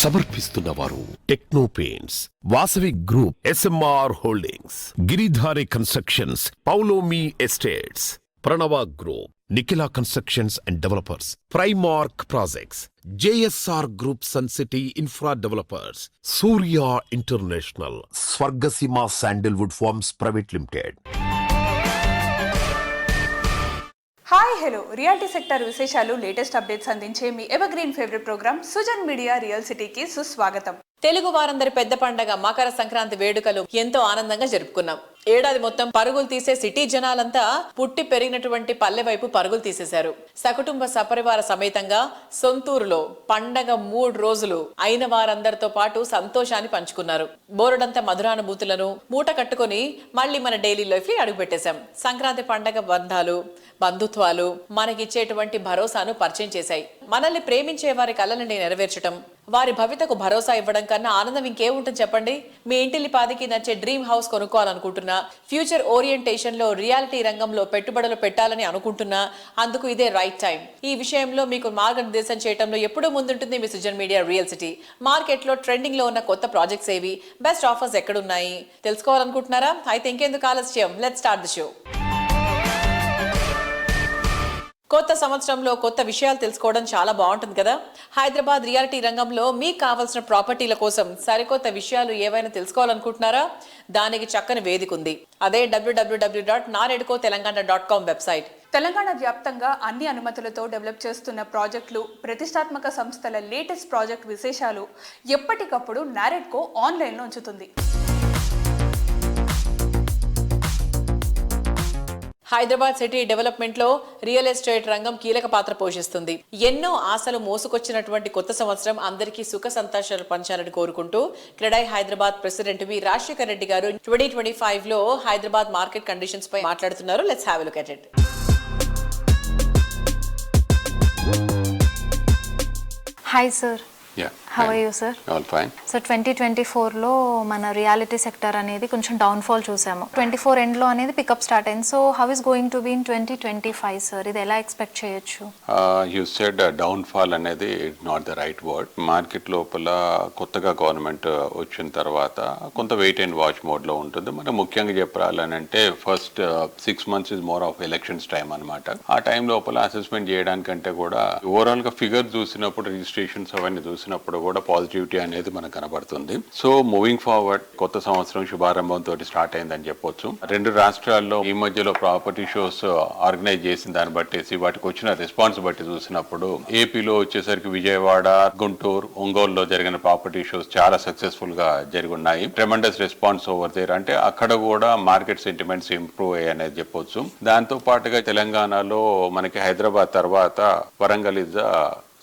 సమర్పిస్తున్నవారు Techno Paints, Vasavi group, SMR holdings, Giridhari constructions, Paulomi estates, Pranava group, Nikhila constructions and developers, Primark projects, JSR group, Sun City Infra developers, Surya international, Swargaseema sandalwood farms private limited. Hi hello, reality sector విశేషాలు, latest updates అందించే మీ evergreen favourite programme Sujan media real సిటీకి సుస్వాగతం. తెలుగు వారందరి పెద్ద పండగ మకర సంక్రాంతి వేడుకలు ఎంతో ఆనందంగా జరుపుకున్నాం. ఏడాది మొత్తం పరుగులు తీసే సిటీ జనాలంతా పుట్టి పెరిగినటువంటి పల్లె వైపు పరుగులు తీసేశారు. సకుటుంబ సపరివార సమేతంగా సొంతూరులో పండగ 3 రోజులు అయిన వారందరితో పాటు సంతోషాన్ని పంచుకున్నారు. బోరుడంత మధురానుభూతులను మూట కట్టుకుని మళ్ళీ మన డైలీ లైఫ్ ని అడుగుపెట్టేశాం. సంక్రాంతి పండగ బంధాలు, బంధుత్వాలు మనకిచ్చేటువంటి భరోసాను పరిచయం చేశాయి. మనల్ని ప్రేమించే వారి కలలని నెరవేర్చడం, వారి భవితకు భరోసా ఇవ్వడం కన్నా ఆనందం ఇంకేముంటుంది చెప్పండి. మీ ఇంటిల్లి పాదికి నచ్చే డ్రీమ్ హౌస్ కొనుక్కోవాలనుకుంటున్నా, ఫ్యూచర్ ఓరియంటేషన్ లో రియాలిటీ రంగంలో పెట్టుబడులు పెట్టాలని అనుకుంటున్నా, అందుకు ఇదే రైట్ టైం. ఈ విషయంలో మీకు మార్గనిర్దేశం చేయడంలో ఎప్పుడూ ముందుంటుంది మీ Sujan media real city. Market లో ట్రెండింగ్ లో ఉన్న కొత్త ప్రాజెక్ట్స్ ఏవి, బెస్ట్ ఆఫర్స్ ఎక్కడున్నాయి తెలుసుకోవాలనుకుంటున్నారా? అయితే ఇంకెందుకు ఆలస్యం, లెట్స్ స్టార్ట్ ది షో. కొత్త సంవత్సరంలో కొత్త విషయాలు తెలుసుకోవడం చాలా బాగుంటుంది కదా. హైదరాబాద్ రియాలిటీ రంగంలో మీకు కావాల్సిన ప్రాపర్టీల కోసం సరికొత్త విషయాలు ఏవైనా తెలుసుకోవాలనుకుంటున్నారా? దానికి చక్కని వేదిక ఉంది. అదే www.naredcotelangana.com వెబ్సైట్. తెలంగాణ వ్యాప్తంగా అన్ని అనుమతులతో డెవలప్ చేస్తున్న ప్రాజెక్టులు, ప్రతిష్టాత్మక సంస్థల లేటెస్ట్ ప్రాజెక్ట్ విశేషాలు ఎప్పటికప్పుడు నారెడ్కో ఆన్లైన్లో ఉంచుతుంది. హైదరాబాద్ సిటీ డెవలప్మెంట్ లో రియల్ ఎస్టేట్ రంగం కీలక పాత్ర పోషిస్తుంది. ఎన్నో ఆశలు మోసుకొచ్చినటువంటి కొత్త సంవత్సరం అందరికీ సుఖ సంతోషాలు పంచాలని కోరుకుంటూ క్రెడై హైదరాబాద్ ప్రెసిడెంట్ వి రాజశేఖర్ రెడ్డి గారు 2025 లో హైదరాబాద్ మార్కెట్ కండిషన్స్ పై మాట్లాడుతున్నారు. Let's have a look at it. Hi sir. How are you, sir? All fine. So 2024లో మన రియాలిటీ సెక్టర్ అనేది కొంచెం డౌన్ఫాల్ చూసాము. 24 ఎండ్లో అనేది పికప్ స్టార్ట్ అయింది. So how is going to be in 2025, sir? ఇది ఎలా ఎక్స్పెక్ట్ చేయొచ్చు? యూ సెడ్ డౌన్ఫాల్ అనేది not the right word. Market లోపల కొత్తగా గవర్నమెంట్ వచ్చిన తర్వాత కొంత వెయిట్ అండ్ వాచ్ మోడ్లో ఉంటుంది. మనం ముఖ్యంగా చెప్పాలంటే first 6 months is more of elections time అనమాట. ఆ టైం లోపల అసెస్మెంట్ చేయడానికంటే కూడా ఓవరాల్గా ఫిగర్ చూసినప్పుడు, రిజిస్ట్రేషన్స్ అవన్నీ చూసినప్పుడు కూడా పాజిటివిటీ అనేది మనకు కనబడుతుంది. సో మూవింగ్ ఫార్వర్డ్ కొత్త సంవత్సరం శుభారంభంతో స్టార్ట్ అయిందని చెప్పొచ్చు. 2 రాష్ట్రాల్లో ఈ మధ్యలో ప్రాపర్టీ షోస్ ఆర్గనైజ్ చేసిన దాన్ని బట్టేసి వాటికి వచ్చిన రెస్పాన్స్ బట్టి చూసినప్పుడు ఏపీలో వచ్చేసరికి విజయవాడ, గుంటూరు, ఒంగోలులో జరిగిన ప్రాపర్టీ షోస్ చాలా సక్సెస్ఫుల్ గా జరిగి ఉన్నాయి. Tremendous response over there. అంటే అక్కడ కూడా మార్కెట్ సెంటిమెంట్స్ ఇంప్రూవ్ అయ్యాయి అనేది చెప్పొచ్చు. దాంతో పాటుగా తెలంగాణలో మనకి హైదరాబాద్ తర్వాత వరంగల్ ఇస్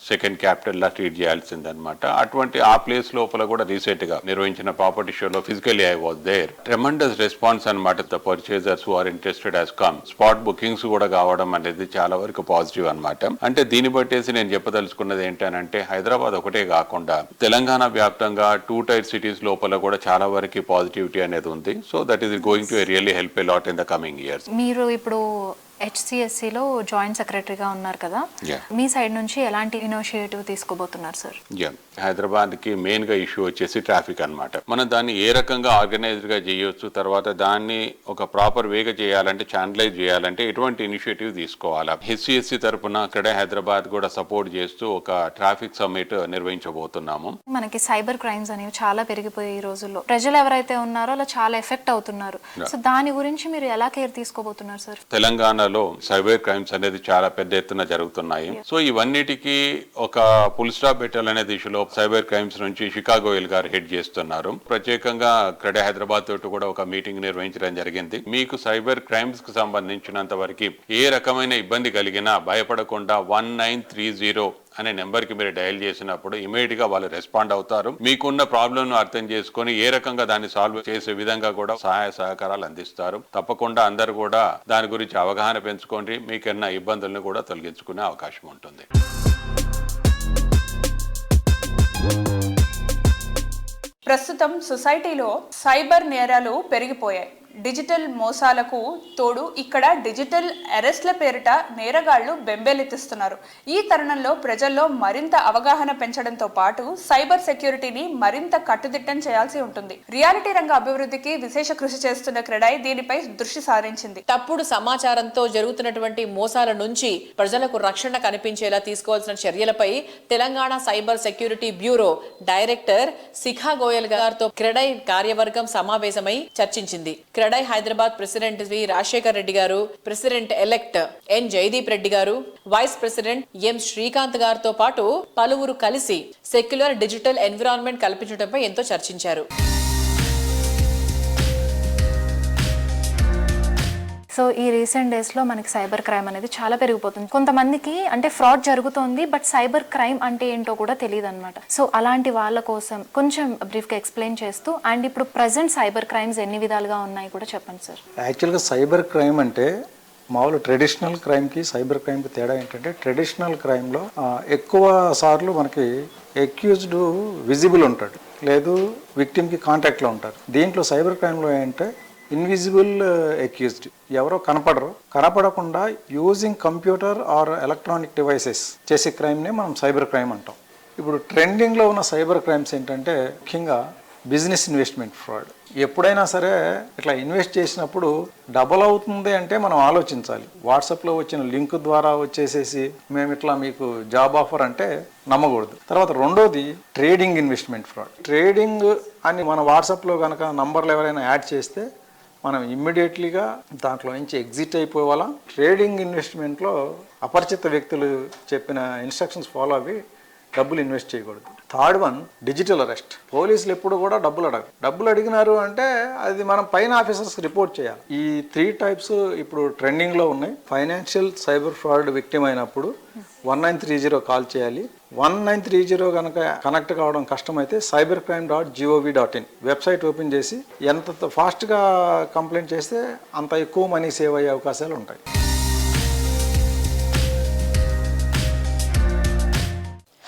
సెకండ్ క్యాపిటల్ లా ట్రీట్ చేయాల్సిందనమాట. అటువంటి ఆ ప్లేస్ లోపల కూడా రీసెంట్ గా నిర్వహించిన ప్రాపర్టీ షోలో physically I was there. Tremendous response అనమాట. The purchasers who are interested has come. Spot bookings కూడా కావడం అనేది చాలా వరకు పాజిటివ్ అనమాట. అంటే దీన్ని బట్టేసి నేను చెప్పదలుచుకున్నది ఏంటంటే హైదరాబాద్ ఒకటే కాకుండా తెలంగాణ వ్యాప్తంగా 2 tier సిటీస్ లోపల కూడా చాలా వరకు పాజిటివిటీ అనేది ఉంది. So that is going to really help a lot in the coming years. మీరు ఇప్పుడు HCSCలో జాయింట్ సెక్రటరీగా ఉన్నారు కదా, మీ సైడ్ నుంచి ఎలాంటి ఇనిషియేటివ్ తీసుకోబోతున్నారు సార్? హైదరాబాద్కి మెయిన్గా ఇష్యూ వచ్చేసి ట్రాఫిక్ అనమాట. మనం దాన్ని ఏ రకంగా ఆర్గనైజ్డ్గా చేయొచ్చు, తర్వాత దాన్ని ఒక ప్రాపర్ వేగా చేయాలంటే, ఛానలైజ్ చేయాలంటే ఎటువంటి ఇనిషియేటివ్ తీసుకోవాలా. HCSC తరఫున అక్కడే హైదరాబాద్ కూడా సపోర్ట్ చేస్తూ ఒక ట్రాఫిక్ సమ్మిట్ నిర్వహించబోతున్నాము. మనకి సైబర్ క్రైమ్స్ అనేవి చాలా పెరిగిపోయాయి ఈ రోజుల్లో. ప్రజలు ఎవరైతే ఉన్నారో అలా చాలా ఎఫెక్ట్ అవుతున్నారు. సో దాని గురించి మీరు ఎలా కేర్ తీసుకోబోతున్నారు సార్? తెలంగాణలో సైబర్ క్రైమ్స్ అనేది చాలా పెద్ద ఎత్తున జరుగుతున్నాయి. సో ఇవన్నిటికీ ఒక ఫుల్ స్టాప్ పెట్టాలనే దిశలో సైబర్ క్రైమ్స్ నుంచి షికాగోయల్ గారు హెడ్ చేస్తున్నారు. ప్రత్యేకంగా క్రెడై హైదరాబాద్ తోటి కూడా ఒక మీటింగ్ నిర్వహించడం జరిగింది. మీకు సైబర్ క్రైమ్స్ కు సంబంధించినంత వరకు ఏ రకమైన ఇబ్బంది కలిగినా భయపడకుండా 1930 అనే నెంబర్ కి మీరు డయల్ చేసినప్పుడు ఇమీడియట్ గా వాళ్ళు రెస్పాండ్ అవుతారు. మీకున్న ప్రాబ్లమ్ ను అర్థం చేసుకుని ఏ రకంగా దాన్ని సాల్వ్ చేసే విధంగా కూడా సహాయ సహకారాలు అందిస్తారు. తప్పకుండా అందరూ కూడా దాని గురించి అవగాహన పెంచుకోండి. మీకున్న ఇబ్బందులను కూడా తొలగించుకునే అవకాశం ఉంటుంది. ప్రస్తుతం సొసైటీలో సైబర్ నేరాలు పెరిగిపోయాయి. డిజిటల్ మోసాలకు తోడు ఇక్కడ డిజిటల్ అరెస్ట్ల పేరిట నేరగాళ్లు బెంబేలెత్తిస్తున్నారు. ఈ తరుణంలో ప్రజల్లో మరింత అవగాహన పెంచడంతో పాటు సైబర్ సెక్యూరిటీని మరింత కట్టుదిట్టం చేయాల్సి ఉంటుంది. రియాలిటీ రంగ అభివృద్ధికి విశేష కృషి చేస్తున్న క్రెడాయ్ దీనిపై దృష్టి సారించింది. తప్పుడు సమాచారంతో జరుగుతున్నటువంటి మోసాల నుంచి ప్రజలకు రక్షణ కనిపించేలా తీసుకోవాల్సిన చర్యలపై Telangana cyber security bureau director Shikha Goyal గారితో క్రెడాయ్ కార్యవర్గం సమావేశమై చర్చించింది. క్రెడాయ్ హైదరాబాద్ ప్రెసిడెంట్ వి రాజశేఖర్ రెడ్డి గారు, president elect N Jayadeep Reddy గారు, వైస్ ప్రెసిడెంట్ ఎం శ్రీకాంత్ గారితో పాటు పలువురు కలిసి సెక్యులర్ డిజిటల్ ఎన్విరాన్మెంట్ కల్పించడంపై ఎంతో చర్చించారు. సో ఈ రీసెంట్ డేస్లో మనకి సైబర్ క్రైమ్ అనేది చాలా పెరిగిపోతుంది. కొంతమందికి అంటే ఫ్రాడ్ జరుగుతోంది, బట్ సైబర్ క్రైమ్ అంటే ఏంటో కూడా తెలియదు అనమాట. సో అలాంటి వాళ్ళ కోసం కొంచెం బ్రీఫ్గా ఎక్స్ప్లెయిన్ చేస్తూ, అండ్ ఇప్పుడు ప్రజెంట్ సైబర్ క్రైమ్స్ ఎన్ని విధాలుగా ఉన్నాయి కూడా చెప్పండి సార్. యాక్చువల్గా సైబర్ క్రైమ్ అంటే మామూలు ట్రెడిషనల్ క్రైమ్కి సైబర్ క్రైమ్కి తేడా ఏంటంటే, ట్రెడిషనల్ క్రైమ్లో ఎక్కువ సార్లు మనకి ఎక్యూజ్డ్ విజిబుల్ ఉంటాడు, లేదు విక్టిమ్కి కాంటాక్ట్లో ఉంటారు. దీంట్లో సైబర్ క్రైమ్లో ఏంటంటే ఇన్విజిబుల్ ఎక్యూజ్డ్, ఎవరో కనపడకుండా using computer are electronic devices చేసే క్రైమ్నే మనం సైబర్ క్రైమ్ అంటాం. ఇప్పుడు ట్రెండింగ్లో ఉన్న సైబర్ క్రైమ్స్ ఏంటంటే ముఖ్యంగా బిజినెస్ ఇన్వెస్ట్మెంట్ ఫ్రాడ్. ఎప్పుడైనా సరే ఇట్లా ఇన్వెస్ట్ చేసినప్పుడు డబల్ అవుతుంది అంటే మనం ఆలోచించాలి. వాట్సాప్లో వచ్చిన లింక్ ద్వారా వచ్చేసేసి మేము ఇట్లా మీకు జాబ్ ఆఫర్ అంటే నమ్మకూడదు. తర్వాత రెండోది ట్రేడింగ్ ఇన్వెస్ట్మెంట్ ఫ్రాడ్. ట్రేడింగ్ అని మన వాట్సాప్లో కనుక నంబర్లు ఎవరైనా యాడ్ చేస్తే మనం ఇమ్మీడియట్లీగా దాంట్లో నుంచి ఎగ్జిట్ అయిపోవాలా. ట్రేడింగ్ ఇన్వెస్ట్మెంట్లో అపరిచిత వ్యక్తులు చెప్పిన ఇన్స్ట్రక్షన్స్ ఫాలో అవి డబ్బులు ఇన్వెస్ట్ చేయకూడదు. Third one digital arrest. పోలీసులు ఎప్పుడు కూడా డబ్బులు అడిగినారు అంటే అది మనం పైన ఆఫీసర్స్కి రిపోర్ట్ చేయాలి. ఈ 3 టైప్స్ ఇప్పుడు ట్రెండింగ్లో ఉన్నాయి. ఫైనాన్షియల్ సైబర్ ఫ్రాడ్ విక్టిమ్ అయినప్పుడు 1930 కాల్ చేయాలి. 1930 కనుక కనెక్ట్ కావడం కష్టమైతే cybercrime.gov.in వెబ్సైట్ ఓపెన్ చేసి ఎంత ఫాస్ట్గా కంప్లైంట్ చేస్తే అంత ఎక్కువ మనీ సేవ్ అయ్యే అవకాశాలు ఉంటాయి.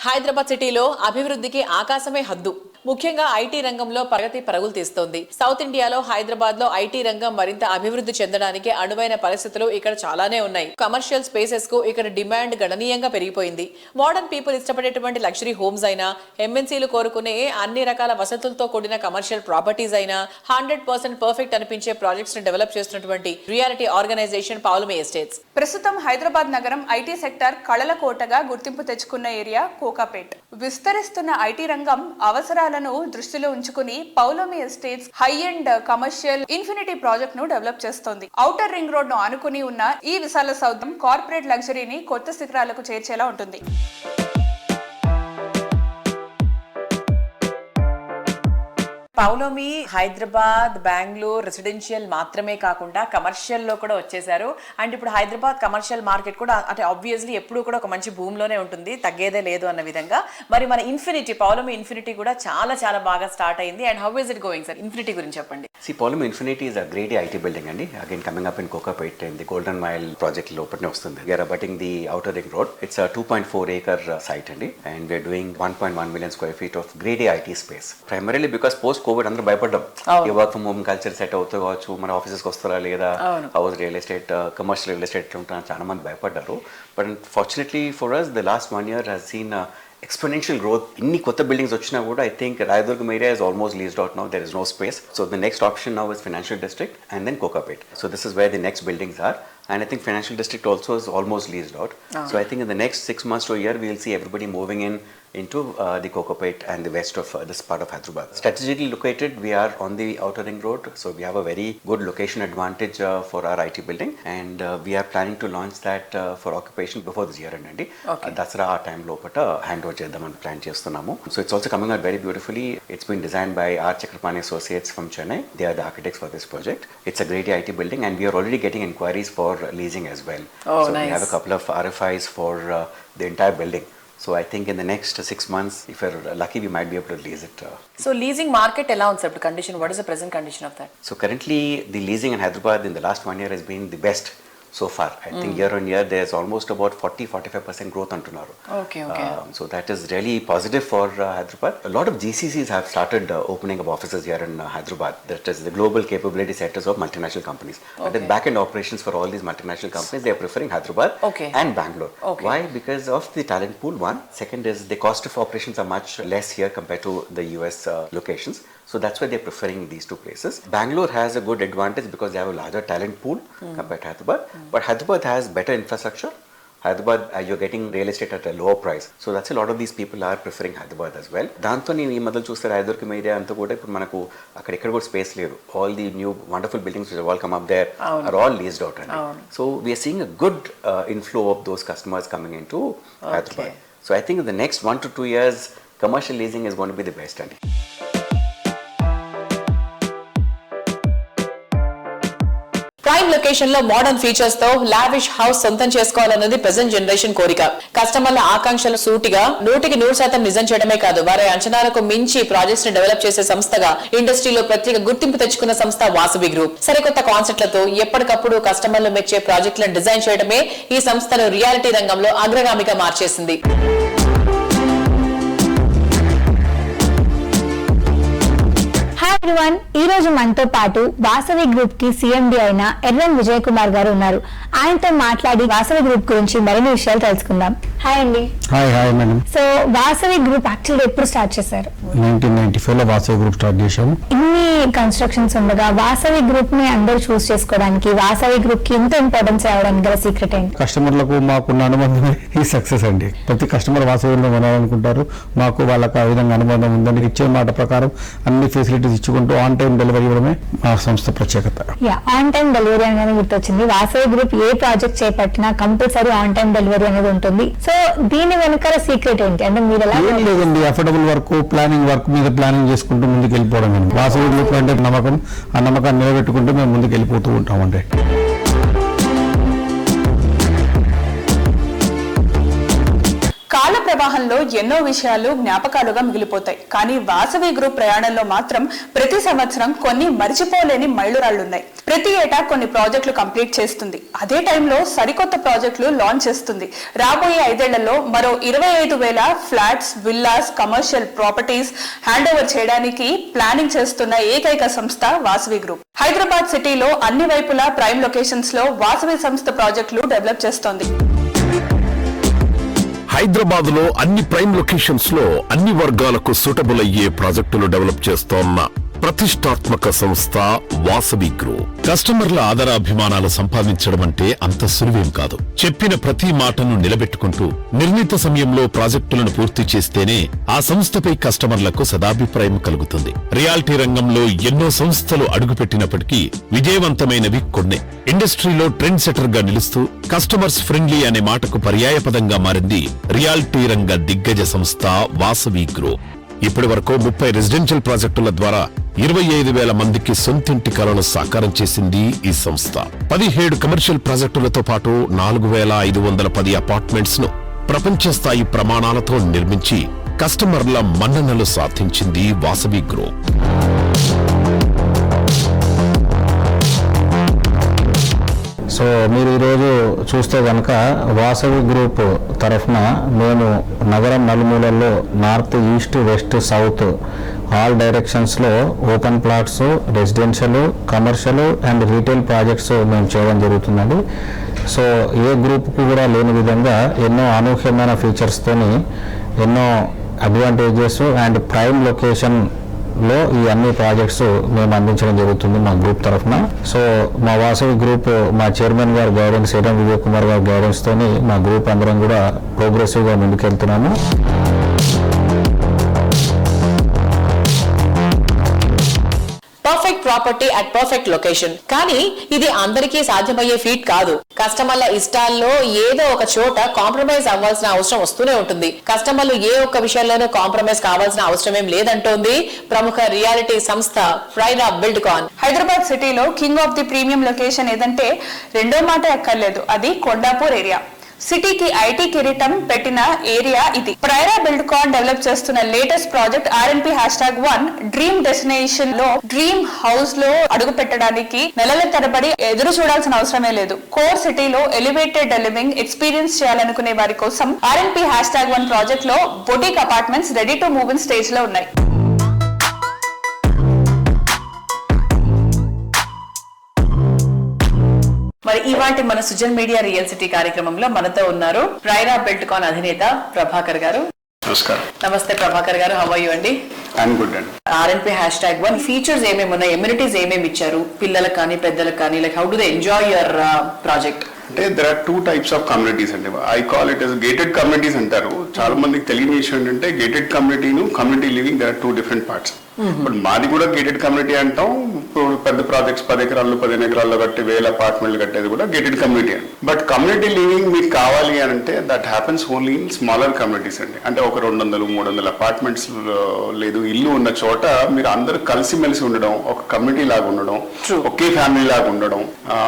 హైదరాబాద్ సిటీలో అభివృద్ధికి ఆకాశమే హద్దు. ముఖ్యంగా ఐటీ రంగంలో ప్రగతి పరుగులు తీస్తోంది. సౌత్ ఇండియాలో హైదరాబాద్ లో ఐటీ రంగం మరింత అభివృద్ధి చెందడానికి అనువైన పరిస్థితులు ఇక్కడ చాలానే ఉన్నాయి. కమర్షియల్ స్పేసెస్ కు ఇక్కడ డిమాండ్ గణనీయంగా పెరిగిపోయింది. మోడర్న్ పీపుల్ ఇష్టపడేటువంటి లగ్జరీ హోమ్స్ అయినా, ఎంఎన్సీలు కోరుకునే అన్ని రకాల వసతులతో కూడిన కమర్షియల్ ప్రాపర్టీస్ అయినా 100% పర్ఫెక్ట్ అనిపించే ప్రాజెక్ట్స్ ని డెవలప్ చేస్తున్నటువంటి రియాలిటీ ఆర్గనైజేషన్ పౌలమీ ఎస్టేట్స్. ప్రస్తుతం హైదరాబాద్ నగరం ఐటీ సెక్టార్ కళల కోటగా గుర్తింపు తెచ్చుకున్న ఏరియా కోకాపేట్. విస్తరిస్తున్న ఐటీ రంగం అవసరాలను దృష్టిలో ఉంచుకుని Paulomi estates high and commercial infinity project ను డెవలప్ చేస్తోంది. ఔటర్ రింగ్ రోడ్ ను ఆనుకుని ఉన్న ఈ విశాల సౌధం కార్పొరేట్ లగ్జరీని కొత్త శిఖరాలకు చేర్చేలా ఉంటుంది. పౌలమీ హైదరాబాద్, బెంగళూరు రెసిడెన్షియల్ మాత్రమే కాకుండా కమర్షియల్లో కూడా వచ్చేసారు. అండ్ ఇప్పుడు హైదరాబాద్ కమర్షియల్ మార్కెట్ కూడా అంటే ఆబ్వియస్లీ ఎప్పుడు కూడా ఒక మంచి భూమిలోనే ఉంటుంది, తగ్గేదే లేదు అన్న విధంగా. మరి మన పౌలమీ ఇన్ఫినిటీ కూడా చాలా చాలా బాగా స్టార్ట్ అయింది. And how is it going sir? Infinity గురించి చెప్పండి. Polomy Infinity is a great IT building and again coming up in Kokapet in the Golden Mile project open వస్తుంది. We are abutting the outer ring road. It's a 2.4 acre site and we are doing 1.1 million square feet of grade A IT space. Primarily because post COVID అందరూ భయపడ్డాం. ఈ work from home culture set అవుతూ కావచ్చు, మన ఆఫీసెస్కి వస్తారా లేదా, house real estate, commercial real estate ఉంటా చాలా మంది భయపడ్డారు. But fortunately for us the last 1 year has seen exponential growth. Inni kotta buildings ochina kuda I think Rayadurgam area is almost leased out now. There is no space. So the next option now is Financial District and then Kokapet. So this is where the next buildings are. And I think Financial District also is almost leased out. So I think in the next 6 months to a year we will see everybody moving into the Kokapet and the west of this part of Hyderabad. Strategically located, we are on the outer ring road, so we have a very good location advantage for our IT building, and we are planning to launch that for occupation before this year end andi. That's our time lopata hand over chedamani plan chestunnamo. So it's also coming out very beautifully. It's been designed by R. Chakrapani Associates from Chennai. They are the architects for this project. It's a great IT building and we are already getting inquiries for leasing as well. So nice. We have a couple of RFIs for the entire building. So I think in the next 6 months, if we're lucky, we might be able to lease it. So leasing market allowance condition, what is the present condition of that? So currently, the leasing in Hyderabad in the last 1 year has been the best. so far. I think year on year there's almost about 40-45% growth antunaru. Okay. So that is really positive for Hyderabad. A lot of GCCs have started opening up offices here in Hyderabad. That is the global capability centers of multinational companies. But the back-end operations for all these multinational companies, they are preferring Hyderabad and Bangalore. Why? Because of the talent pool, one. Second is the cost of operations are much less here compared to the US locations. So that's why they're preferring these two places. Bangalore has a good advantage because they have a larger talent pool compared to Hyderabad. But Hyderabad has better infrastructure. Hyderabad, you're getting real estate at a lower price. So that's a lot of these people are preferring Hyderabad as well. దాంతో నేను ఈ మధ్యలో చూస్తే Hyderabad area అంతా కూడా ఇప్పుడు మనకు అక్కడెక్కడ కూడా స్పేస్ లేదు. All the new wonderful buildings which have all come up there are all leased out. So we are seeing a good inflow of those customers coming into Hyderabad. So I think in the next 1 to 2 years, commercial leasing is going to be the best. Prime location లో modern features తో lavish house సొంతం చేసుకోవాలన్నది present generation కోరిక. కస్టమర్ల ఆకాంక్షలు సూటిగా 100% నిజం చేయడమే కాదు, వారి అంచనాలకు మించి ప్రాజెక్ట్స్ ని డెవలప్ చేసే సంస్థగా ఇండస్ట్రీలో ప్రత్యేక గుర్తింపు తెచ్చుకున్న సంస్థ వాసవి గ్రూప్. సరికొత్త కాన్సెప్ట్లతో ఎప్పటికప్పుడు కస్టమర్లు మెచ్చే ప్రాజెక్టులను డిజైన్ చేయడమే ఈ సంస్థను రియాలిటీ రంగంలో అగ్రగామిగా మార్చేసింది. everyone, ఈ రోజు మనతో పాటు వాసవి గ్రూప్ కి సిఎండి అయిన ఎర్రం విజయ్ కుమార్ గారు ఉన్నారు. ఆయనతో మాట్లాడి వాసవి గ్రూప్ గురించి మరిన్ని విషయాలు తెలుసుకుందాం. హాయ్ అండి. Hi madam. So Vasavi group actually ఎప్పుడు స్టార్ట్ చేశారు? 1995 లో వాసవి గ్రూప్ స్టార్ట్ చేశాము. ఇన్ని కన్స్ట్రక్షన్స్ ఉండగా వాసవి గ్రూప్ ని అందరూ చూస్ చేసుకోవడానికి, వాసవి గ్రూప్ కి ఇంత ఇంపార్టెన్స్ రావడానికి గల సీక్రెట్ ఏంటి? కస్టమర్లకు మాకున్న అనుబంధమే ఈ సక్సెస్ అండి. ప్రతి కస్టమర్ వాసవిలో కొనాలనుకుంటారు. మాకు వాళ్ళకి ఆ విధంగా అనుబంధం ఉందని ఇచ్చే మాట ప్రకారం అన్ని ఫెసిలిటీస్ ఇచ్చుకుంటూ ఆన్ టైం డెలివరీ ఇవ్వడమే మా సంస్థ ప్రత్యేకత. ఆన్ టైం డెలివరీ అనేది గుర్తొచ్చింది. వాసవి గ్రూప్ ఏ ప్రాజెక్ట్ చేపట్టినా కంపల్సరీ ఆన్ టైం డెలివరీ అనేది ఉంటుంది. సో దీని వెనకాల సీక్రెట్ ఏంటి? అంటే మీరు ఎలా? ఏం లేదండి, అఫోర్డబుల్ వర్క్, ప్లానింగ్ వర్క్ మీద ప్లానింగ్ చేసుకుంటూ ముందుకు వెళ్ళిపోవడం. వాసవి గ్రూప్ అంటే నమ్మకం, ఆ నమ్మకాన్ని నిలబెట్టుకుంటూ మేము ముందుకు వెళ్ళిపోతూ ఉంటామండి. కాల ప్రవాహంలో ఎన్నో విషయాలు జ్ఞాపకాలుగా మిగిలిపోతాయి. కానీ వాసవి గ్రూప్ ప్రయాణంలో మాత్రం ప్రతి సంవత్సరం కొన్ని మరిచిపోలేని మైలురాళ్లున్నాయి. ప్రతి ఏటా కొన్ని ప్రాజెక్టులు కంప్లీట్ చేస్తుంది. అదే టైంలో సరికొత్త ప్రాజెక్టులు లాంచ్ చేస్తుంది. రాబోయే 5 ఏళ్లలో మరో 25,000 flats, villas, commercial properties hand over చేయడానికి ప్లానింగ్ చేస్తున్న ఏకైక సంస్థ వాసవి గ్రూప్. హైదరాబాద్ సిటీలో అన్ని వైపులా ప్రైమ్ లొకేషన్స్ లో వాసవి సంస్థ ప్రాజెక్టులు డెవలప్ చేస్తోంది. హైదరాబాద్ లో అన్ని ప్రైమ్ లొకేషన్స్ లో అన్ని వర్గాలకు సూటబుల్ అయ్యే ప్రాజెక్టులు డెవలప్ చేస్తోన్న ప్రతిష్టాత్మక సంస్థ వాసవి గ్రూప్. కస్టమర్ల ఆదరాభిమానాలు సంపాదించడం అంటే అంత సులువేం కాదు. చెప్పిన ప్రతి మాటను నిలబెట్టుకుంటూ నిర్ణీత సమయంలో ప్రాజెక్టులను పూర్తి చేస్తేనే ఆ సంస్థపై కస్టమర్లకు సదాభిప్రాయం కలుగుతుంది. రియాలిటీ రంగంలో ఎన్నో సంస్థలు అడుగుపెట్టినప్పటికీ విజయవంతమైనవి కొన్నే. ఇండస్ట్రీలో ట్రెండ్ సెటర్ గా నిలుస్తూ కస్టమర్స్ ఫ్రెండ్లీ అనే మాటకు పర్యాయపదంగా మారింది రియాలిటీ రంగ దిగ్గజ సంస్థ వాసవి గ్రూప్. ఇప్పటి వరకు 30 రెసిడెన్షియల్ ప్రాజెక్టుల ద్వారా 25,000 మందికి సొంతింటి కలను సాకారం చేసింది ఈ సంస్థ. 17 కమర్షియల్ ప్రాజెక్టులతో పాటు 4,510 అపార్ట్మెంట్స్ ను ప్రపంచ స్థాయి ప్రమాణాలతో నిర్మించి కస్టమర్ల మన్ననలు సాధించింది వాసవి గ్రూప్. సో మీరు ఈరోజు చూస్తే కనుక వాసవి గ్రూప్ తరఫున మేము నగరం నలుమూలల్లో north, east, west, south all డైరెక్షన్స్లో open plots, residential, commercial and retail projects మేము చేయడం జరుగుతుందండి. సో ఏ గ్రూప్కు కూడా లేని విధంగా ఎన్నో అనూహ్యమైన ఫీచర్స్తోని ఎన్నో అడ్వాంటేజెస్ అండ్ ప్రైమ్ లొకేషన్ లో ఈ అన్ని ప్రాజెక్ట్స్ మేము అందించడం జరుగుతుంది మా గ్రూప్ తరఫున. సో మా వాసవి గ్రూప్, మా చైర్మన్ గారు గైడెన్స్, ఎర్రం విజయ్ కుమార్ గారి గైడెన్స్ తోని మా గ్రూప్ అందరం కూడా ప్రోగ్రెసివ్ గా ముందుకెళ్తున్నాము. Perfect property at perfect location. కానీ ఇది అందరికీ సాధ్యమయ్యే ఫీట్ కాదు. కస్టమర్ల ఇష్టాల్లో ఏదో ఒక చోట కాంప్రమైజ్ అవ్వాల్సిన అవసరం వస్తూనే ఉంటుంది. కస్టమర్లు ఏ ఒక్క విషయంలోనూ కాంప్రమైజ్ కావాల్సిన అవసరం ఏం లేదంటోంది ప్రముఖ రియాలిటీ సంస్థ ప్రైరా బిల్డ్కాన్. హైదరాబాద్ సిటీలో king of the premium location ఏదంటే రెండో మాట ఎక్కర్లేదు, అది కొండాపూర్ ఏరియా. సిటీకి ఐటీ కిరీటం పెట్టిన ఏరియా ఇది. ప్రైరా బిల్డ్కాన్ డెవలప్ చేస్తున్న latest project RNP#1 dream destination లో డ్రీమ్ హౌస్ లో అడుగు పెట్టడానికి నెలల తరబడి ఎదురు చూడాల్సిన అవసరమే లేదు. కోర్ సిటీలో ఎలివేటెడ్ లివింగ్ ఎక్స్పీరియన్స్ చేయాలనుకునే వారి కోసం RNP#1 ప్రాజెక్ట్ లో boutique apartments ready to move in stage లో ఉన్నాయి. మరి ఇవాటి మన సుజన్ మీడియా రియల్ సిటీ కార్యక్రమంలో మనతో ఉన్నారు ప్రైరా బిల్డ్కాన్ అధినేత ప్రభాకర్ గారు. నమస్కారం. నమస్తే ప్రభాకర్ గారు, హౌ ఆర్ యు అండి? ఐఎమ్ గుడ్ అండి. RNP#1 ఫీచర్స్ ఏమేమి ఉన్నాయి, ఎమ్యూనిటీస్ ఏమేమి ఇచ్చారు పిల్లలకు కానీ పెద్దలకు కానీ, like how do they enjoy your project? అంటే there are 2 types of communities అండి. I call it as gated communities అంటారు. చాలా మందికి తెలియని విషయం ఏంటంటే గేటెడ్ కమ్యూనిటీను community living there are 2 different parts. ఇప్పుడు మాది కూడా గేటెడ్ కమ్యూనిటీ అంటాం. ఇప్పుడు పెద్ద ప్రాజెక్ట్స్ 10 ఎకరాల్లో 15 ఎకరాల్లో కట్టి 1000 అపార్ట్మెంట్లు కట్టేది కూడా గేటెడ్ కమ్యూనిటీ అండి. బట్ కమ్యూనిటీ లివింగ్ మీకు కావాలి అని అంటే that happens only in smaller communities అండి. అంటే ఒక 200-300 అపార్ట్మెంట్స్ లేదు ఇల్లు ఉన్న చోట మీరు అందరూ కలిసిమెలిసి ఉండడం, ఒక కమ్యూనిటీ లాగా ఉండడం, ఒకే ఫ్యామిలీ లాగా ఉండడం,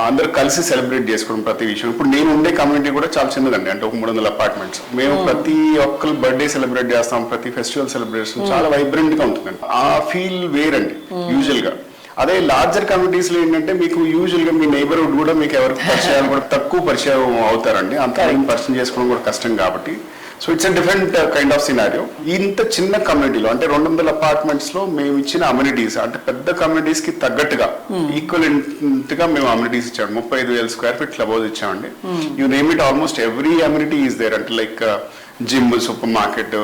అందరూ కలిసి సెలబ్రేట్ చేసుకోవడం ప్రతి విషయం. ఇప్పుడు నేను ఉండే కమ్యూనిటీ కూడా చాలా చిన్నదండి. అంటే ఒక 300 అపార్ట్మెంట్స్. మేము ప్రతి ఒక్కరు బర్త్డే సెలబ్రేట్ చేస్తాం, ప్రతి ఫెస్టివల్ సెలబ్రేషన్ చాలా వైబ్రెంట్ గా ఉంటుందండి. ఆ ఫీల్ వేరండి యూజువల్ గా. అదే లార్జర్ కమ్యూనిటీస్ లో ఏంటంటే మీకు యూజువల్ గా మీ నైబర్హుడ్ కూడా మీకు ఎవరికి పరిచయాలు కూడా తక్కువ పరిచయం అవుతారండి. అంత పరిచయం చేసుకోవడం కూడా కష్టం కాబట్టి. So it's a different kind of scenario. ఇంత చిన్న కమ్యూనిటీలో అంటే 200 అపార్ట్మెంట్స్ లో మేము ఇచ్చిన అమ్యూనిటీస్ అంటే పెద్ద కమ్యూనిటీస్ కి తగ్గట్టుగా ఈక్వలెంట్ గా మేము అమ్యూనిటీస్ ఇచ్చాము. 35,000 square feet క్లబ్ హౌస్ ఇచ్చామండి. You name it almost every amenity is there. అంటే like gym, supermarket,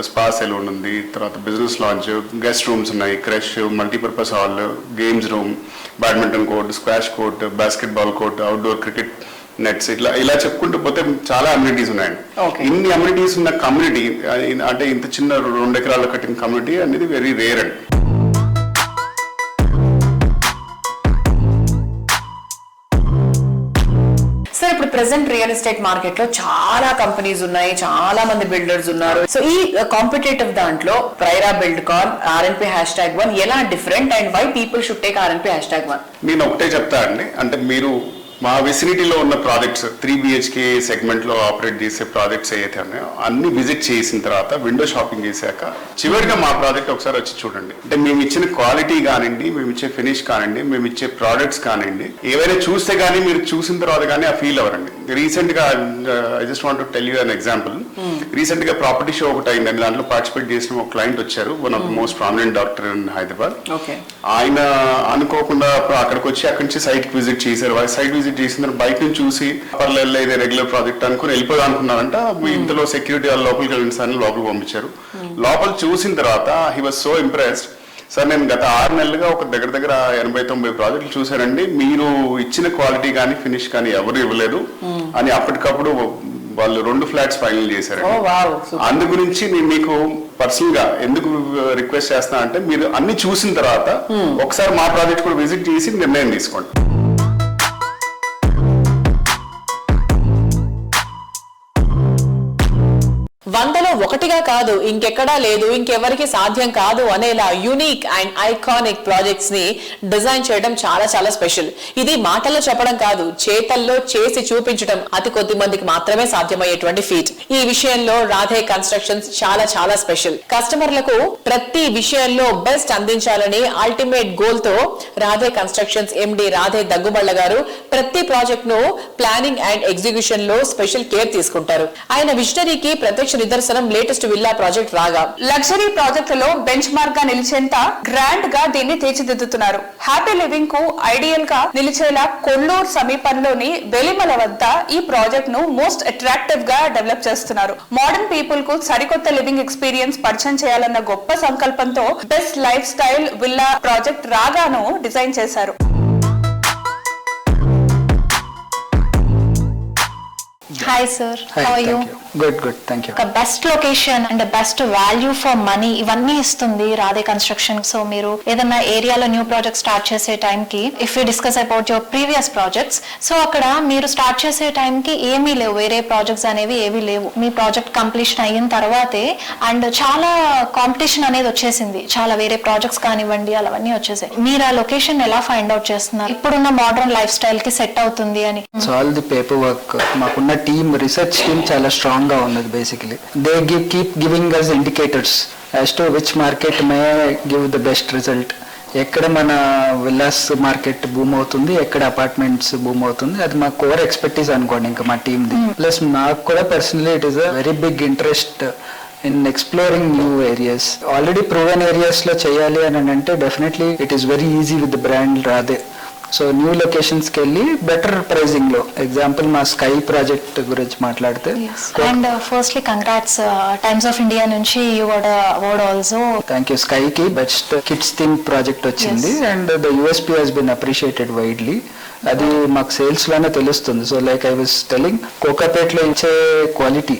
spa salon ఉంది, తర్వాత బిజినెస్ లాంచ్, గెస్ట్ రూమ్స్ ఉన్నాయి, creche, multipurpose hall, games room, badminton court, squash court, basketball court, outdoor cricket nets, ఇలా చెప్పుకుంటూ పోతే చాలా amenities ఉన్నాయండి. ఇన్ని అమ్యూనిటీస్ ఉన్న కమ్యూనిటీ అంటే ఇంత చిన్న 2 ఎకరాల్లో కట్టిన కమ్యూనిటీ అనేది వెరీ రేర్ అండి. సార్, ఇప్పుడు ప్రెసెంట్ రియల్ ఎస్టేట్ మార్కెట్ లో చాలా కంపెనీస్ ఉన్నాయి, చాలా మంది బిల్డర్స్ ఉన్నారు. సో ఈ కాంపిటేటివ్ దాంట్లో ప్రైరా బిల్డ్కాన్ RNP#1 ఎలా different and why people should take RNP#1? నేను ఒకటే చెప్తా అండి. అంటే మీరు మా విసినిటీలో ఉన్న ప్రాజెక్ట్స్ 3 BHK సెగ్మెంట్ లో ఆపరేట్ చేసే ప్రాజెక్ట్స్ ఏదైతే ఉన్నాయో అన్ని విజిట్ చేసిన తర్వాత విండో షాపింగ్ చేశాక చివరిగా మా ప్రాజెక్ట్ ఒకసారి వచ్చి చూడండి. అంటే మేము ఇచ్చిన క్వాలిటీ కానివ్వండి, మేము ఇచ్చే ఫినిష్ కానివ్వండి, మేము ఇచ్చే ప్రోడక్ట్స్ కానివ్వండి, ఏవైనా చూస్తే కానీ మీరు చూసిన తర్వాత కానీ ఆ ఫీల్ అవ్వరండి. రీసెంట్ గా I just want to tell you an example. Recent గా ప్రాపర్టీ షో ఒకటి అయిందండి. దాంట్లో పార్టిసిపేట్ చేసిన ఒక క్లయింట్ వచ్చారు, one of the most prominent doctor in Hyderabad. ఆయన అనుకోకుండా అక్కడికి వచ్చి అక్కడి నుంచి సైట్ కి విజిట్ చేశారు. సైట్ విజిట్ చేసిన బయట నుంచి చూసి పర్లేదు ఇదే రెగ్యులర్ ప్రాజెక్ట్ అనుకుని వెళ్ళిపోదాం అనుకున్నారంట. మీ ఇంతలో సెక్యూరిటీ వాళ్ళు లోపలికి వెళ్ళిన సార్ లోపలికి పంపించారు. లోపల చూసిన తర్వాత he was so impressed. Sir, నేను గత 6 నెలలుగా ఒక దగ్గర 80-90 ప్రాజెక్టులు చూశానండి. మీరు ఇచ్చిన క్వాలిటీ కానీ ఫినిష్ కానీ ఎవరు ఇవ్వలేదు అని అప్పటికప్పుడు వాళ్ళు 2 ఫ్లాట్స్ ఫైనల్ చేశారండి. అందు గురించి నేను మీకు పర్సనల్ గా ఎందుకు రిక్వెస్ట్ చేస్తున్నా అంటే మీరు అన్ని చూసిన తర్వాత ఒకసారి మా ప్రాజెక్ట్ కూడా విజిట్ చేసి నిర్ణయం తీసుకోండి. వందలో ఒకటిగా కాదు, ఇంకెక్కడా లేదు, ఇంకెవరికి సాధ్యం కాదు అనేలా యూనిక్ అండ్ ఐకానిక్ ప్రాజెక్ట్స్ ని డిజైన్ చేయడం చాలా చాలా స్పెషల్. ఇది మాటల్లో చెప్పడం కాదు, చేతల్లో చేసి చూపించడం అతి కొద్ది మందికి మాత్రమే సాధ్యమయ్యేటువంటి ఫీట్. ఈ విషయంలో రాధే కన్స్ట్రక్షన్స్ చాలా చాలా స్పెషల్. కస్టమర్లకు ప్రతి విషయంలో బెస్ట్ అందించాలని అల్టిమేట్ గోల్ తో రాధే కన్స్ట్రక్షన్స్ MD రాధే దగ్గుబళ్ళ గారు ప్రతి ప్రాజెక్ట్ ను ప్లానింగ్ అండ్ ఎగ్జిక్యూషన్ లో స్పెషల్ కేర్ తీసుకుంటారు. ఆయన విజనరీకి ప్రత్యక్ష నిదర్శనం లేటెస్ట్ విల్లా ప్రాజెక్ట్ రాగా. లగ్జరీ ప్రాజెక్టులలో బెంచ్ మార్క్ గా నిలిచేంత గ్రాండ్ గా దీన్ని తీర్చిదిద్దుతున్నారు. హ్యాపీ లివింగ్ కు ఐడియల్ గా నిలిచేలా కొల్లూరు సమీపంలోని వెలిమల వద్ద ఈ ప్రాజెక్ట్ ను మోస్ట్ అట్రాక్టివ్ గా డెవలప్ చేస్తున్నారు. మోడర్న్ పీపుల్ కు సరికొత్త లివింగ్ ఎక్స్పీరియన్స్ పరిచయం చేయాలన్న గొప్ప సంకల్పంతో best life style villa project రాగాను design చేశారు. Hi sir, how are you? Good, thank you. Best location and best value for money ఇవన్నీ ఇస్తుంది రాధే కన్స్ట్రక్షన్. సో మీరు ఏదైనా ఏరియాలో న్యూ ప్రాజెక్ట్ స్టార్ట్ చేసే టైంకి if you discuss about your previous projects, so అక్కడ మీరు స్టార్ట్ చేసే టైంకి ఏమీ లేవు, వేరే ప్రాజెక్ట్స్ అనేవి ఏవి లేవు. మీ ప్రాజెక్ట్ కంప్లీషన్ అయిన తర్వాతే అండ్ చాలా కాంపిటీషన్ అనేది వచ్చేసింది, చాలా వేరే ప్రాజెక్ట్స్ కానివ్వండి అలావన్నీ వచ్చేసాయి. మీరు ఆ లొకేషన్ ఎలా ఫైండ్ అవుట్ చేస్తున్నారు ఇప్పుడున్న మోడర్న్ లైఫ్ స్టైల్ కి సెట్ అవుతుంది అని? So all the paper work, మాకున్న టీమ్ టీమ్, రీసెర్చ్ టీమ్ చాలా స్ట్రాంగ్గా ఉన్నది. Basically they keep giving us indicators as to which market may give the best result. ఎక్కడ మన విల్లాస్ మార్కెట్ బూమ్ అవుతుంది, ఎక్కడ అపార్ట్మెంట్స్ బూమ్ అవుతుంది, అది మా కోర్ ఎక్స్పర్టీస్ అనుకోండి ఇంకా మా టీమ్ది. ప్లస్ నాకు కూడా personally it is a very big interest in exploring new areas. Already proven ఏరియాస్లో చేయాలి అని అంటే definitely it is very easy with brand రాదే. సో న్యూ లొకేషన్స్కి వెళ్ళి బెటర్ ప్రైజింగ్లో, ఎగ్జాంపుల్ మా స్కై ప్రాజెక్ట్ గురించి మాట్లాడితే. And firstly congrats, Times of India నుంచి you got award also. Thank you. స్కైకి బెస్ట్ కిడ్స్ థీమ్ ప్రాజెక్ట్ వచ్చింది and the USP has been appreciated widely. అది మాకు సేల్స్ లోనే తెలుస్తుంది. So like I was telling, కోకాపేట్లో ఇచ్చే క్వాలిటీ,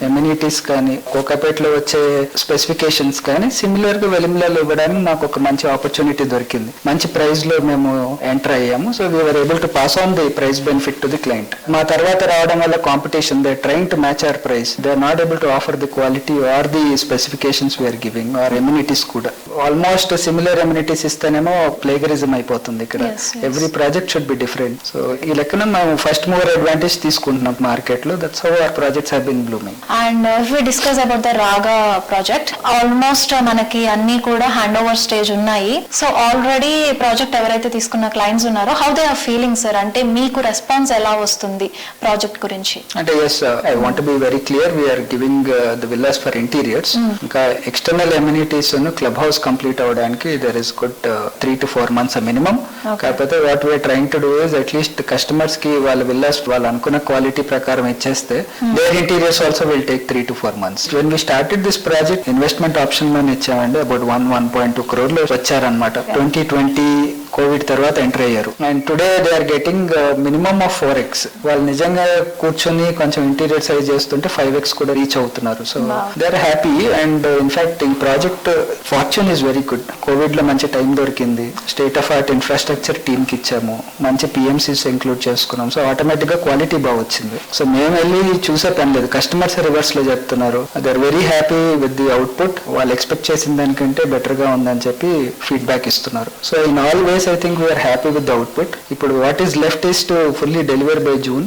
ఎమ్యూనిటీస్ కానీ, కోకాపేట్లో వచ్చే స్పెసిఫికేషన్స్ కానీ సిమిలర్ గా వెలిమిలాలో ఇవ్వడానికి నాకు ఒక మంచి ఆపర్చునిటీ దొరికింది. మంచి ప్రైస్ లో మేము ఎంటర్ అయ్యాము. So we're able to pass on the price benefit to the client. మా తర్వాత రావడం వల్ల competition, they trying to match our price, they are not able to offer the quality or the specifications we're giving, or amenities కూడా. Almost similar amenities ఇస్తేనేమో plagiarism అయిపోతుంది ఇక్కడ. Every project should be different. So ఈ లెక్కన మేము first mover advantage తీసుకుంటున్నాం market లో. That's how our projects have been blooming. And if we discuss about the Raga project, almost మనకి అన్ని కూడా హ్యాండ్ ఓవర్ స్టేజ్ ఉన్నాయి. సో ఆల్రెడీ ప్రాజెక్ట్ ఎవరైతే తీసుకున్న క్లయింట్స్ ఉన్నారో how they are feeling sir? అంటే మీకు రెస్పాన్స్ ఎలా వస్తుంది ప్రాజెక్ట్ గురించి? అంటే yes, I want be very clear, we are giving the villas for interiors. ఇంకా external amenities club house complete అవడానికి there is good 3 to 4 months minimum. కాకపోతే what we are trying to do is at least customers కి వాళ్ళ villas వాళ్ళు అనుకున్న quality ప్రకారం ఇచ్చేస్తే there interiors also will take 3 to 4 months. When we started this project investment option లోనే ఇచ్చామండి. అబౌట్ 1.2 crore లో వచ్చారనమాట. 2020 కోవిడ్ తర్వాత ఎంటర్ అయ్యారు. And today they are getting minimum of 4x. వాళ్ళు నిజంగా కూర్చొని కొంచెం ఇంటీరియర్ సైజ్ చేస్తుంటే 5x కూడా రీచ్ అవుతున్నారు. So they are happy. And in fact ఈ project fortune is very good. COVID లో మంచి టైం దొరికింది, state of art infrastructure team కి ఇచ్చాము, మంచి పిఎంసీస్ ఇంక్లూడ్ చేసుకున్నాం. సో ఆటోమేటిక్ గా క్వాలిటీ బాగా వచ్చింది. సో మేము వెళ్ళి చూసే పని లేదు, కస్టమర్స్ రివర్స్ లో చెప్తున్నారు. They are very happy with the output. వాళ్ళు ఎక్స్పెక్ట్ చేసిన దానికంటే బెటర్ గా ఉందని చెప్పి ఫీడ్బ్యాక్ ఇస్తున్నారు. So in all ways I think we are happy with the output. Now what is left is to fully deliver by June,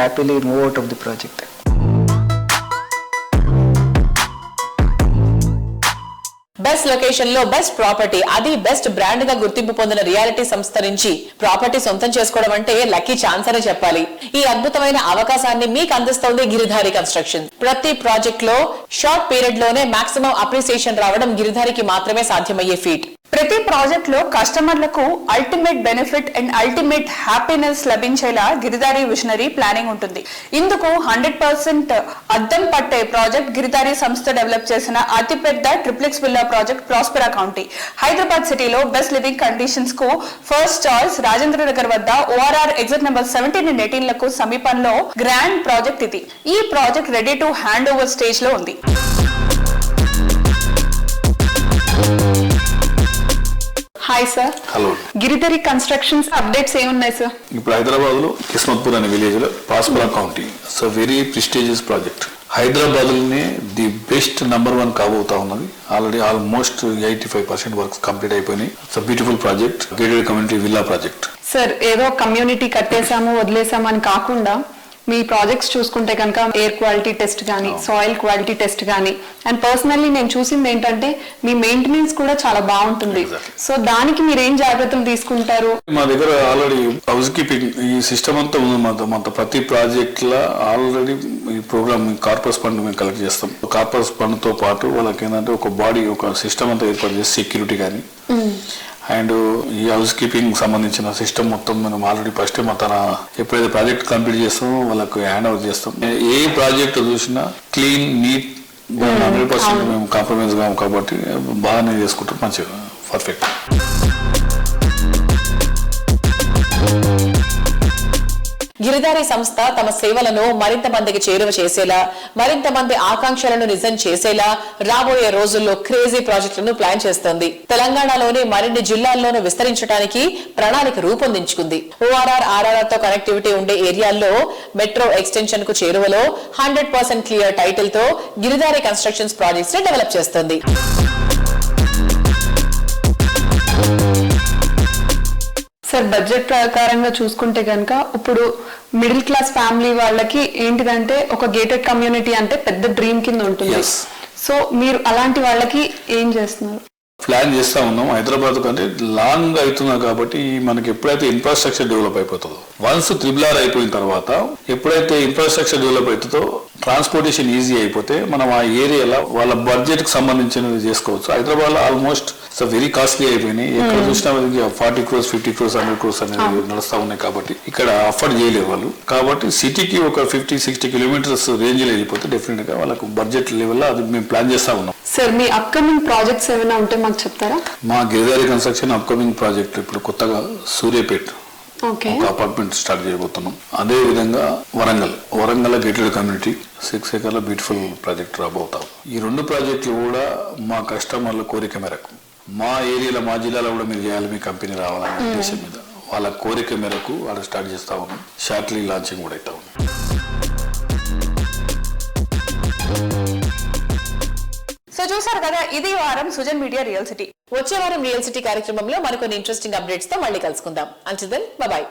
happily move out of the project. Best location లో best property, అది best brand గా గుర్తింపు పొందిన reality సంస్థ నుంచి property సొంతం చేసుకోవడం అంటే లక్కీ ఛాన్స్ అనే చెప్పాలి. ఈ అద్భుతమైన అవకాశాన్ని మీకు అందిస్తోంది గిరిధారి కన్స్ట్రక్షన్. ప్రతి ప్రాజెక్ట్ లో షార్ట్ పీరియడ్ లోనే మాక్సిమం అప్రిసియేషన్ రావడం గిరిధారికి మాత్రమే సాధ్యమయ్యే ఫీట్. ప్రతి ప్రాజెక్ట్ లో కస్టమర్లకు ultimate benefit and ultimate happiness లభించేలా గిరిధారి విజనరీ ప్లానింగ్ ఉంటుంది. ఇందుకు 100% అద్దం పట్టే ప్రాజెక్ట్ గిరిధారి సంస్థ డెవలప్ చేసిన అతిపెద్ద triplex villa project Prospera county. Hyderabad సిటీలో బెస్ట్ లివింగ్ కండిషన్స్ కు ఫస్ట్ చాయిస్ రాజేంద్ర నగర్ వద్ద ORR ఎగ్జిట్ నెంబర్ 17 and 18 లకు సమీపంలో గ్రాండ్ ప్రాజెక్ట్ ఇది. ఈ project ready to hand over stage లో ఉంది. Hi sir. Hello. Giridhari constructions updates ఏమున్నాయి సార్? ఇప్పుడు హైదరాబాద్ లో కిస్మత్పూర్ అనే విలేజ్ లో Prospera county, so very prestigious project. Hyderabad లోనే ది బెస్ట్ నెంబర్ 1 కాబోతా ఉన్నది. ఆల్రెడీ ఆల్మోస్ట్ 85% వర్క్స్ కంప్లీట్ అయిపోయినాయి. It's beautiful project, gated community villa project. Sir, ఏదో కమ్యూనిటీ కట్టేసాము వదిలేసాము అని కాకుండా మీ ప్రాజెక్ట్స్ చూసుకుంటే కనుక ఎయిర్ క్వాలిటీ టెస్ట్ కానీ, సాయిల్ క్వాలిటీ టెస్ట్ కానీ, అండ్ పర్సనల్లీ నేను చూసింది ఏంటంటే మీ మెయింటెనెన్స్ కూడా చాలా బాగుంటుంది. సో దానికి మీరు ఏం జాగ్రత్తలు తీసుకుంటారు? మా దగ్గర ఆల్రెడీ హౌస్ కీపింగ్ ఈ సిస్టమ్ అంతా ఉంది. మన ప్రతి ప్రాజెక్ట్ లో ఆల్రెడీ ఈ ప్రోగ్రామ్ కార్పొరేట్ ఫండ్ మేము కలెక్ట్ చేస్తాం. కార్పొరేట్ ఫండ్ తో పాటు వాళ్ళకి ఏంటంటే ఒక బాడీ, ఒక సిస్టమ్ అంతా ఏర్పాటు చేసి సెక్యూరిటీ కానీ అండ్ ఈ హౌస్ కీపింగ్ సంబంధించిన సిస్టమ్ మొత్తం మనం ఆల్రెడీ ఫస్ట్ తన ఎప్పుడైతే ప్రాజెక్ట్ కంప్లీట్ చేస్తామో వాళ్ళకు హ్యాండ్ ఓవర్ చేస్తాం. ఏ ప్రాజెక్ట్ చూసినా క్లీన్, నీట్, 100% మేము కాంప్రమైజ్ కాము కాబట్టి బాగానే చేసుకుంటాం, మంచిగా పర్ఫెక్ట్. గిరిధారి సంస్థ తమ సేవలను మరింత మందికి చేరువ చేసేలా, మరింత మంది ఆకాంక్షలను నిజం చేసేలా రాబోయే రోజుల్లో క్రేజీ ప్రాజెక్టులను ప్లాన్ చేస్తోంది. తెలంగాణలోని మరిన్ని జిల్లాల్లోనూ విస్తరించడానికి ప్రణాళిక రూపొందించుకుంది. ORR తో కనెక్టివిటీ ఉండే ఏరియాల్లో మెట్రో ఎక్స్టెన్షన్ కు చేరువలో 100% క్లియర్ టైటిల్ తో గిరిధారి కన్స్ట్రక్షన్స్ ప్రాజెక్ట్స్ ని డెవలప్ సార్ బడ్జెట్ ప్రకారంగా చూసుకుంటే కనుక ఇప్పుడు మిడిల్ క్లాస్ ఫ్యామిలీ వాళ్ళకి ఏంటిదంటే ఒక గేటెడ్ కమ్యూనిటీ అంటే పెద్ద డ్రీమ్ కింద ఉంటుంది. సో మీరు అలాంటి వాళ్ళకి ఏం చేస్తున్నారు? ప్లాన్ చేస్తా ఉన్నాం. హైదరాబాద్ కంటే లాంగ్ అవుతున్నా కాబట్టి మనకి ఎప్పుడైతే ఇన్ఫ్రాస్ట్రక్చర్ డెవలప్ అయిపోతుందో, వన్స్ RRR అయిపోయిన తర్వాత ఎప్పుడైతే ఇన్ఫ్రాస్ట్రక్చర్ డెవలప్ అవుతుందో ట్రాన్స్పోర్టేషన్ ఈజీ అయిపోతే మనం ఆ ఏరియాలో వాళ్ళ బడ్జెట్ కి సంబంధించినవి చేసుకోవచ్చు. హైదరాబాద్ లో ఆల్మోస్ట్ వెరీ కాస్ట్లీ అయిపోయినాయి. ఎక్కడ చూసినా 40 crores 50 crores 100 crores అనేది నడుస్తా ఉన్నాయి. కాబట్టి ఇక్కడ అఫోర్డ్ చేయలేరు వాళ్ళు. కాబట్టి సిటీకి ఒక 50-60 కిలోమీటర్స్ రేంజ్ లో వెళ్ళిపోతే డెఫినెట్ గా వాళ్ళకు బడ్జెట్ లెవెల్లో అది మేము ప్లాన్ చేస్తా ఉన్నాం. సార్ మీ అప్కమింగ్ ప్రాజెక్ట్స్ ఏమైనా ఉంటే మాకు చెప్తారా? మా గిరిదారి కన్స్ట్రక్షన్ అప్కమింగ్ ప్రాజెక్ట్ ఇప్పుడు కొత్తగా సూర్యాపేట్ ఒక అపార్ట్మెంట్ స్టార్ట్ చేయబోతున్నాం. అదే విధంగా Warangal gated community 6 acres beautiful project రాబోతాం. ఈ 2 ప్రాజెక్టులు కూడా మా కస్టమర్ల కోరిక మేరకు, మా ఏరియాలో మా జిల్లాలో కూడా మీరు చేయాలి, మీ కంపెనీ రావాలనే ఉద్దేశం మీద వాళ్ళ కోరిక మేరకు వాళ్ళు స్టార్ట్ చేస్తా ఉన్నాం. షార్ట్లీ లాంచింగ్ కూడా అవుతా ఉన్నాం. సో చూసారు కదా, ఇది వారం సుజన్ మీడియా రియల్ సిటీ. వచ్చే వారం రియల్ సిటీ కార్యక్రమంలో మరికొన్ని ఇంట్రెస్టింగ్ అప్డేట్స్ తో మళ్ళీ కలుసుకుందాం. Until then bye by.